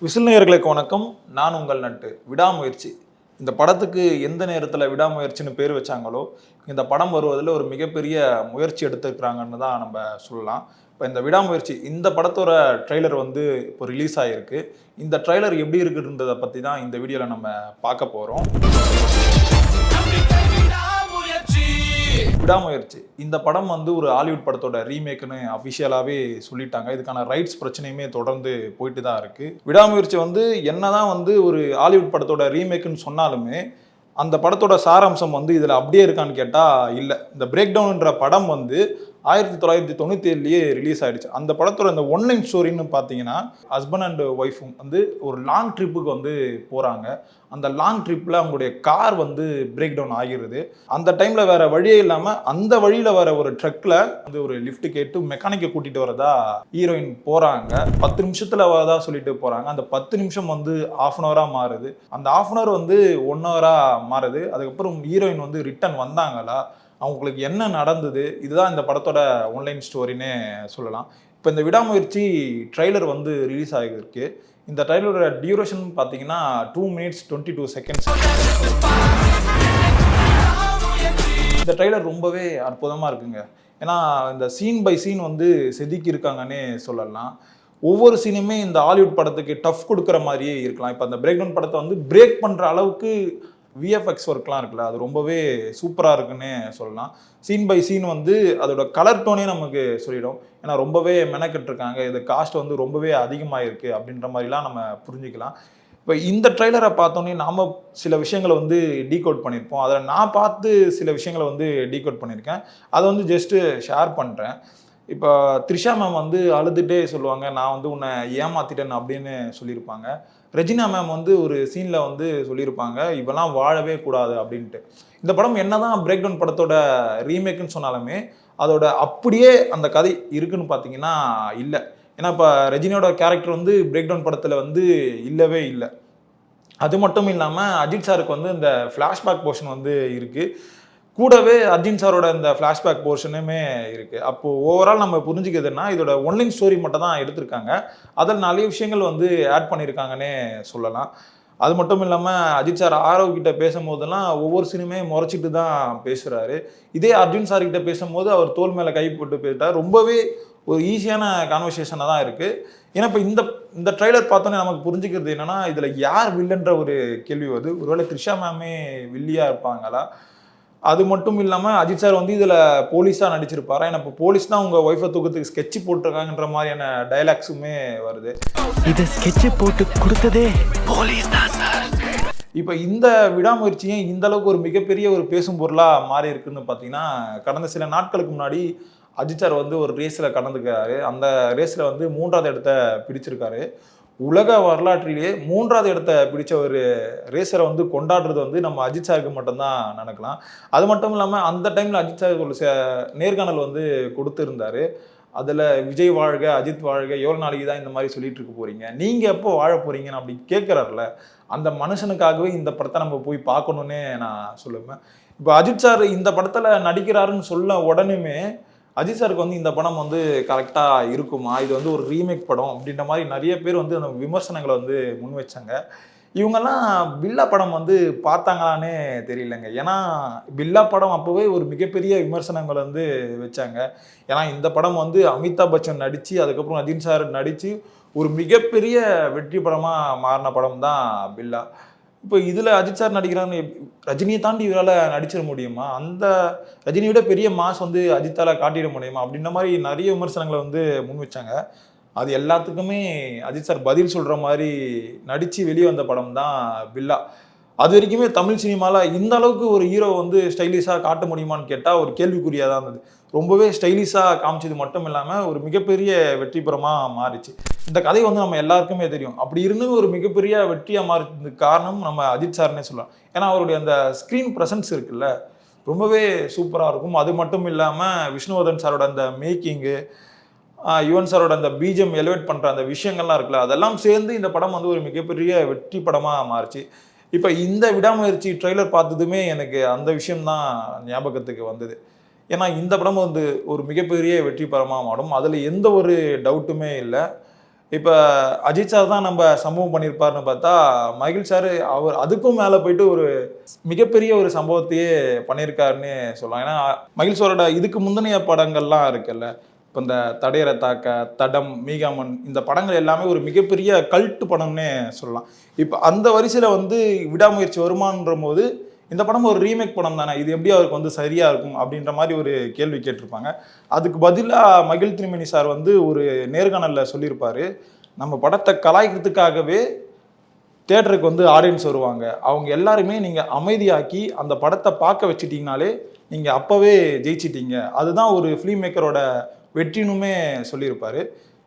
Whistle நேயர்களுக்கு வணக்கம். நான் உங்கள் நட்டு. விடாமுயற்சி இந்த படத்துக்கு எந்த நேரத்தில் விடாமுயற்சின்னு பேர் வச்சாங்களோ இந்த படம் வருவதில் ஒரு மிகப்பெரிய முயற்சி எடுத்துருக்குறாங்கன்னு தான் நம்ம சொல்லலாம். இப்போ இந்த விடாமுயற்சி இந்த படத்தோட ட்ரெய்லர் வந்து இப்போ ரிலீஸ் ஆகிருக்கு. இந்த ட்ரெய்லர் எப்படி இருக்குன்றதை பற்றி தான் இந்த வீடியோவில் நம்ம பார்க்க போகிறோம். விடாமுயற்சி இந்த படம் வந்து ஒரு ஹாலிவுட் படத்தோட ரீமேக்னு அஃபிஷியலாகவே சொல்லிட்டாங்க. இதுக்கான ரைட்ஸ் பிரச்சனையுமே தொடர்ந்து போயிட்டு தான் இருக்கு. விடாமுயற்சி வந்து என்னதான் வந்து ஒரு ஹாலிவுட் படத்தோட ரீமேக்னு சொன்னாலுமே அந்த படத்தோட சாராம்சம் வந்து இதில் அப்படியே இருக்கான்னு கேட்டால் இல்லை. இந்த பிரேக் டவுன்ன்ற படம் வந்து 1997 ரிலீஸ் ஆயிடுச்சு. அந்த படத்தோட இந்த ஒன்லைன் ஸ்டோரின்னு பார்த்தீங்கன்னா ஹஸ்பண்ட் அண்ட் ஒய்ஃபும் வந்து ஒரு லாங் ட்ரிப்புக்கு வந்து போகிறாங்க. அந்த லாங் ட்ரிப்பில் அவங்களுடைய கார் வந்து பிரேக் டவுன் ஆகிடுது. அந்த டைமில் வேற வழியே இல்லாமல் அந்த வழியில் வர ஒரு ட்ரக்கில் வந்து ஒரு லிஃப்ட் கேட்டு மெக்கானிக்கை கூட்டிகிட்டு வரதா ஹீரோயின் போகிறாங்க. 10 நிமிஷத்தில் வரதா சொல்லிட்டு போகிறாங்க. அந்த 10 நிமிஷம் வந்து ½ அன் ஹவராக மாறுது. அந்த ½ அன் ஹவர் வந்து 1 ஹவராக மாறுது. அதுக்கப்புறம் ஹீரோயின் வந்து ரிட்டர்ன் வந்தாங்களா, அவங்களுக்கு என்ன நடந்தது, இதுதான் இந்த படத்தோட ஒன்லைன் ஸ்டோரின்னு சொல்லலாம். இப்போ இந்த விடாமுயற்சி ட்ரெய்லர் வந்து ரிலீஸ் ஆகிருக்கு. இந்த ட்ரெய்லரோட டியூரேஷன் பார்த்தீங்கன்னா 2 minutes 22 seconds. இந்த ட்ரெய்லர் ரொம்பவே அற்புதமாக இருக்குங்க. ஏன்னா இந்த சீன் பை சீன் வந்து செதுக்கி இருக்காங்கன்னே சொல்லலாம். ஒவ்வொரு சீனுமே இந்த ஹாலிவுட் படத்துக்கு டஃப் கொடுக்குற மாதிரியே இருக்கலாம். இப்போ அந்த பிரேக் டவுன் படத்தை வந்து பிரேக் பண்ணுற அளவுக்கு விஎஃப்எக்ஸ் ஒர்க்லாம் இருக்குல்ல, அது ரொம்பவே சூப்பராக இருக்குன்னு சொல்லலாம். சீன் பை சீன் வந்து அதோட கலர் டோனே நமக்கு சொல்லிடும். ஏன்னா ரொம்பவே மெனக்கெட்டுருக்காங்க. இது காஸ்ட் வந்து ரொம்பவே அதிகமாக இருக்குது அப்படின்ற மாதிரிலாம் நம்ம புரிஞ்சுக்கலாம். இப்போ இந்த ட்ரெய்லரை பார்த்தோன்னே நாம் சில விஷயங்களை வந்து டீகோட் பண்ணியிருப்போம். அதில் நான் பார்த்து சில விஷயங்களை வந்து டீகோட் பண்ணியிருக்கேன். அதை வந்து ஜஸ்ட்டு ஷேர் பண்ணுறேன். இப்போ த்ரிஷா மேம் வந்து அழுதுகிட்டே சொல்லுவாங்க, நான் வந்து உன்னை ஏமாத்திட்டேன் அப்படின்னு சொல்லியிருப்பாங்க. ரெஜினா மேம் வந்து ஒரு சீனில் வந்து சொல்லியிருப்பாங்க, இவெல்லாம் வாழவே கூடாது அப்படின்ட்டு. இந்த படம் என்னதான் பிரேக் டவுன் படத்தோட ரீமேக்குன்னு சொன்னாலுமே அதோட அப்படியே அந்த கதை இருக்குன்னு பார்த்தீங்கன்னா இல்லை. ஏன்னா இப்போ ரெஜினியோட கேரக்டர் வந்து பிரேக் டவுன் படத்தில் வந்து இல்லவே இல்லை. அது மட்டும் இல்லாமல் அஜித் சாருக்கு வந்து இந்த ஃப்ளாஷ்பேக் போர்ஷன் வந்து இருக்குது. கூடவே அர்ஜுன் சாரோட இந்த ஃப்ளாஷ்பேக் போர்ஷனுமே இருக்குது. அப்போது ஓவரால் நம்ம புரிஞ்சுக்கிறதுனா இதோட ஒன்லைன் ஸ்டோரி மட்டும் தான் எடுத்திருக்காங்க. அதில் நிறைய விஷயங்கள் வந்து ஆட் பண்ணியிருக்காங்கன்னே சொல்லலாம். அது மட்டும் இல்லாமல் அஜித் சார் ஆரவ் கிட்ட பேசும்போதெல்லாம் ஒவ்வொரு சினிமே முறைச்சிட்டு தான் பேசுகிறாரு. இதே அர்ஜுன் சார்கிட்ட பேசும்போது அவர் தோல் மேலே கை போட்டு போயிட்டார். ரொம்பவே ஒரு ஈஸியான கான்வர்சேஷனாக தான் இருக்குது. ஏன்னா இப்போ இந்த ட்ரெய்லர் பார்த்தோன்னே நமக்கு புரிஞ்சுக்கிறது என்னென்னா இதில் யார் வில்லன்ற ஒரு கேள்வி வருது. ஒருவேளை த்ரிஷா மேமே வில்லியாக இருப்பாங்களா? அது மட்டும் இல்லாமல் அஜித் சார் வந்து இதில் போலீஸாக நடிச்சிருப்பாரா? ஏன்னா இப்போ போலீஸ் தான் உங்கள் ஒய்ஃபை தூக்கத்துக்கு ஸ்கெட்சு போட்டிருக்காங்கன்ற மாதிரியான டைலாக்ஸுமே வருது. இதை ஸ்கெட்சு போட்டு கொடுத்ததே போலீஸ் தான் சார். இப்போ இந்த விடாமுயற்சியும் இந்த அளவுக்கு ஒரு மிகப்பெரிய ஒரு பேசும் பொருளாக மாறி இருக்குன்னு பார்த்தீங்கன்னா, கடந்த சில நாட்களுக்கு முன்னாடி அஜித் சார் வந்து ஒரு ரேஸில் கலந்துக்கிறாரு. அந்த ரேஸில் வந்து 3வது இடத்த பிடிச்சிருக்காரு. உலக வரலாற்றிலேயே 3வது இடத்த பிடிச்ச ஒரு ரேசரை வந்து கொண்டாடுறது வந்து நம்ம அஜித் சாருக்கு மட்டும்தான் நடக்கலாம். அது மட்டும் இல்லாமல் அந்த டைமில் அஜித் சாருக்கு ஒரு நேர்காணல் வந்து கொடுத்துருந்தாரு. அதில் விஜய் வாழ்க, அஜித் வாழ்க, எவ்வளோ நாளைக்கு தான் இந்த மாதிரி சொல்லிட்டு இருக்க போறீங்க, நீங்கள் எப்போ வாழ போறீங்கன்னு அப்படி கேட்குறாருல, அந்த மனுஷனுக்காகவே இந்த படத்தை நம்ம போய் பார்க்கணுன்னே நான் சொல்லுவேன். இப்போ அஜித் சார் இந்த படத்தில் நடிக்கிறாருன்னு சொல்ல உடனேமே அஜித் சாருக்கு வந்து இந்த படம் வந்து கரெக்டாக இருக்குமா, இது வந்து ஒரு ரீமேக் படம் அப்படின்ற மாதிரி நிறைய பேர் வந்து அந்த விமர்சனங்களை வந்து முன் வச்சாங்க. இவங்கெல்லாம் பில்லா படம் வந்து பார்த்தாங்களானே தெரியலங்க. ஏன்னா பில்லா படம் அப்போவே ஒரு மிகப்பெரிய விமர்சனங்கள் வந்து வச்சாங்க. ஏன்னா இந்த படம் வந்து அமிதாப் பச்சன் நடித்து அதுக்கப்புறம் அஜித் சார் நடித்து ஒரு மிகப்பெரிய வெற்றி படமாக மாறின படம் தான் பில்லா. இப்போ இதில் அஜித் சார் நடிக்கிறான்னு ரஜினியை தாண்டி இவரால் நடிச்சிட முடியுமா? அந்த ரஜினியை விட பெரிய மாஸ் வந்து அஜித்தால் காட்டிட முடியுமா? அப்படின்ற மாதிரி நிறைய விமர்சனங்களை வந்து முன் வச்சாங்க. அது எல்லாத்துக்குமே அஜித் சார் பதில் சொல்கிற மாதிரி நடித்து வெளியே வந்த படம் தான் பில்லா. அது வரைக்குமே தமிழ் சினிமாவில் இந்த அளவுக்கு ஒரு ஹீரோ வந்து ஸ்டைலிஷாக காட்ட முடியுமான்னு கேட்டால் ஒரு கேள்விக்குறியாக தான் இருந்தது. ரொம்பவே ஸ்டைலிஷாக காமிச்சது மட்டும் இல்லாமல் ஒரு மிகப்பெரிய வெற்றிபுறமாக மாறிச்சு. இந்த கதை வந்து நம்ம எல்லாருக்குமே தெரியும். அப்படி இருந்து ஒரு மிகப்பெரிய வெற்றியாக மாறினதுக்கு காரணம் நம்ம அஜித் சார்னே சொல்லலாம். ஏன்னா அவருடைய அந்த ஸ்க்ரீன் ப்ரெசன்ஸ் இருக்குல்ல, ரொம்பவே சூப்பராக இருக்கும். அது மட்டும் இல்லாமல் விஷ்ணுவர்தன் சாரோட அந்த மேக்கிங்கு, யுவன் சாரோட அந்த பிஜிஎம் எலிவேட் பண்ணுற அந்த விஷயங்கள்லாம் இருக்குல்ல, அதெல்லாம் சேர்ந்து இந்த படம் வந்து ஒரு மிகப்பெரிய வெற்றி படமாக மாறிச்சு. இப்போ இந்த விடாமுயற்சி ட்ரெய்லர் பார்த்ததுமே எனக்கு அந்த விஷயம்தான் ஞாபகத்துக்கு வந்தது. ஏன்னா இந்த படம் வந்து ஒரு மிகப்பெரிய வெற்றி படமாக மாறும், அதில் எந்த ஒரு டவுட்டுமே இல்லை. இப்போ அஜித் சார் தான் நம்ம சம்பவம் பண்ணியிருப்பாருன்னு பார்த்தா மகிழ் சார் அவர் அதுக்கும் மேலே போயிட்டு ஒரு மிகப்பெரிய ஒரு சம்பவத்தையே பண்ணியிருக்காருன்னு சொல்லலாம். ஏன்னா மகிழ் சாரோட இதுக்கு முந்தினைய படங்கள்லாம் இருக்குல்ல, இப்போ இந்த தடையற தாக்க, தடம், மீகாமன், இந்த படங்கள் எல்லாமே ஒரு மிகப்பெரிய கல்ட் படம்னே சொல்லலாம். இப்போ அந்த வரிசையில் வந்து விடாமுயற்சி வருமானன்ற போது இந்த படம் ஒரு ரீமேக் படம் தானே, இது எப்படி அவருக்கு வந்து சரியா இருக்கும் அப்படின்ற மாதிரி ஒரு கேள்வி கேட்டிருப்பாங்க. அதுக்கு பதிலாக மகிழ் திருமேனி சார் வந்து ஒரு நேர்காணலில் சொல்லியிருப்பாரு, நம்ம படத்தை கலாய்க்கிறதுக்காகவே தியேட்டருக்கு வந்து ஆடியன்ஸ் வருவாங்க, அவங்க எல்லாருமே நீங்கள் அமைதியாக்கி அந்த படத்தை பார்க்க வச்சுட்டிங்கனாலே நீங்கள் அப்போவே ஜெயிச்சிட்டீங்க, அதுதான் ஒரு ஃபிலிம் மேக்கரோட வெற்றினுமே சொல்லியிருப்பாரு.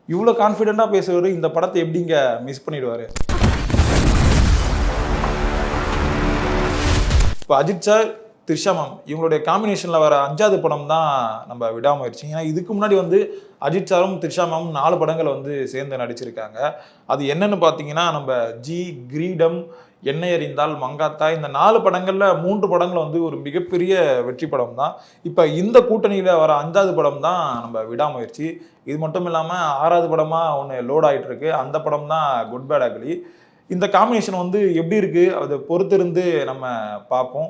இவ்வளோ கான்ஃபிடென்ட்டாக பேசுவார், இந்த படத்தை எப்படிங்க மிஸ் பண்ணிடுவார்? இப்போ அஜித் சார், த்ரிஷா மேம் இவங்களுடைய காம்பினேஷனில் வர 5வது படம் தான் நம்ம விடாமுயற்சி. ஏன்னா இதுக்கு முன்னாடி வந்து அஜித் சாரும் த்ரிஷா மேமும் 4 படங்கள் வந்து சேர்ந்து நடிச்சிருக்காங்க. அது என்னன்னு பார்த்தீங்கன்னா நம்ம ஜி, கிரீடம், எண்ணெய் எறிந்தால், மங்காத்தா, இந்த 4 படங்களில் 3 படங்கள் வந்து ஒரு மிகப்பெரிய வெற்றி படம் தான். இப்போ இந்த கூட்டணியில் வர 5வது படம் தான் நம்ம விடாமுயற்சி. இது மட்டும் இல்லாமல் 6வது படமாக ஒன்று லோட் ஆகிட்டு இருக்கு, அந்த படம் தான் குட் பேட் அக்லி. இந்த காம்பினேஷன் வந்து எப்படி இருக்கு அதை பொறுத்திருந்து நம்ம பார்ப்போம்.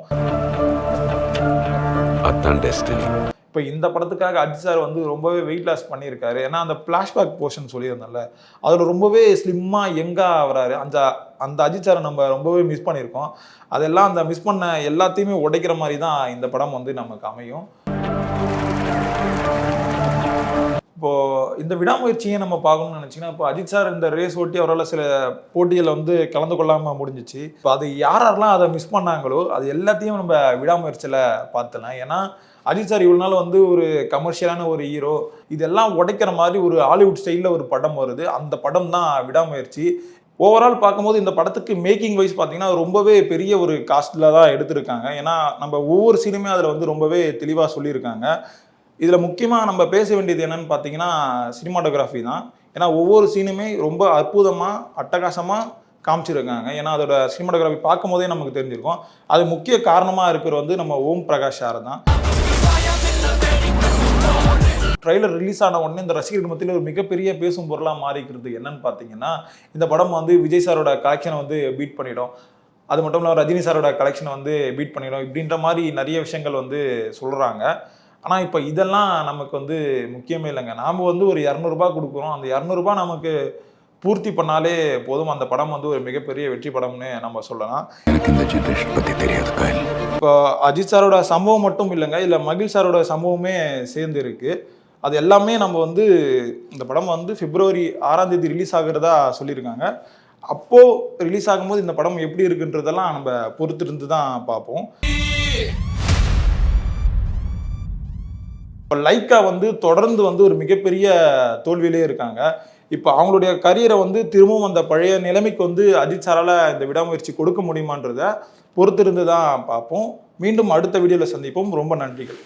இப்போ இந்த படத்துக்காக அஜித் சார் வந்து ரொம்பவே வெயிட் லாஸ் பண்ணியிருக்காரு. ஏன்னா அந்த பிளாஷ்பேக் போர்ஷன் சொல்லியிருந்தால அதில் ரொம்பவே ஸ்லிம்மாக யங்காக வராரு. அந்த அஜித் சாரை நம்ம ரொம்பவே மிஸ் பண்ணியிருக்கோம். அதெல்லாம் அந்த மிஸ் பண்ண எல்லாத்தையுமே உடைக்கிற மாதிரி தான் இந்த படம் வந்து நமக்கு அமையும். இப்போது இந்த விடாமுயற்சியை நம்ம பார்க்கணும்னு நினச்சிங்கன்னா, இப்போ அஜித் சார் இந்த ரேஸ் ஓட்டி அவரால் சில போட்டிகளில் வந்து கலந்து கொள்ளாமல் முடிஞ்சிச்சு. இப்போ அது யாரெல்லாம் அதை மிஸ் பண்ணாங்களோ அது எல்லாத்தையும் நம்ம விடாமுயற்சியில் பார்த்துலாம். ஏன்னா அஜித் சார் இவ்வளோ நாள் வந்து ஒரு கமர்ஷியலான ஒரு ஹீரோ, இதெல்லாம் உடைக்கிற மாதிரி ஒரு ஹாலிவுட் ஸ்டைலில் ஒரு படம் வருது, அந்த படம் தான் விடாமுயற்சி. ஓவரால் பார்க்கும்போது இந்த படத்துக்கு மேக்கிங் வைஸ் பார்த்தீங்கன்னா ரொம்பவே பெரிய ஒரு காஸ்ட்டில் தான் எடுத்திருக்காங்க. ஏன்னா நம்ம ஒவ்வொரு சீனுமே அதில் வந்து ரொம்பவே தெளிவாக சொல்லியிருக்காங்க. இதில் முக்கியமாக நம்ம பேச வேண்டியது என்னன்னு பார்த்தீங்கன்னா சினிமாட்டோகிராஃபி தான். ஏன்னா ஒவ்வொரு சீனுமே ரொம்ப அற்புதமாக அட்டகாசமாக காமிச்சிருக்காங்க. ஏன்னா அதோட சினிமாட்டோகிராஃபி பார்க்கும் போதே நமக்கு தெரிஞ்சிருக்கும். அது முக்கிய காரணமாக இருக்கிற வந்து நம்ம ஓம் பிரகாஷ் சார் தான். ட்ரெய்லர் ரிலீஸ் ஆன உடனே இந்த ரசிகர்கள் மத்தியில் ஒரு மிகப்பெரிய பேசும் பொருளாக மாறிக்கிறது என்னன்னு பார்த்தீங்கன்னா, இந்த படம் வந்து விஜய் சாரோட கலெக்ஷனை வந்து பீட் பண்ணிடும், அது மட்டும் இல்லாமல் ரஜினி சாரோட கலெக்ஷனை வந்து பீட் பண்ணிடும், இப்படின்ற மாதிரி நிறைய விஷயங்கள் வந்து சொல்கிறாங்க. ஆனால் இப்போ இதெல்லாம் நமக்கு வந்து முக்கியமே இல்லைங்க. நாம் வந்து ஒரு 200 ரூபாய் கொடுக்குறோம், அந்த 200 ரூபாய் நமக்கு பூர்த்தி பண்ணாலே போதும், அந்த படம் வந்து ஒரு மிகப்பெரிய வெற்றி படம்னு நம்ம சொல்லலாம். எனக்கு இந்த ஜெனரேஷன் பற்றி தெரியாது. இப்போ அஜித் சாரோட சம்பவம் மட்டும் இல்லைங்க, இல்லை மகிழ் சாரோட சம்பவமே சேர்ந்து இருக்கு. அது எல்லாமே நம்ம வந்து இந்த படம் வந்து February 6ஆம் தேதி ரிலீஸ் ஆகுறதா சொல்லியிருக்காங்க. அப்போது ரிலீஸ் ஆகும்போது இந்த படம் எப்படி இருக்குன்றதெல்லாம் நம்ம பொறுத்திருந்து தான் பார்ப்போம். இப்போ லைக்கா வந்து தொடர்ந்து வந்து ஒரு மிகப்பெரிய தோல்வியிலே இருக்காங்க. இப்போ அவங்களுடைய கரியரை வந்து திரும்பவும் அந்த பழைய நிலைமைக்கு வந்து அஜித் சாரால் இந்த விடாமுயற்சி கொடுக்க முடியுமான்றதை பொறுத்திருந்து தான் பார்ப்போம். மீண்டும் அடுத்த வீடியோவில் சந்திப்போம். ரொம்ப நன்றிகள்.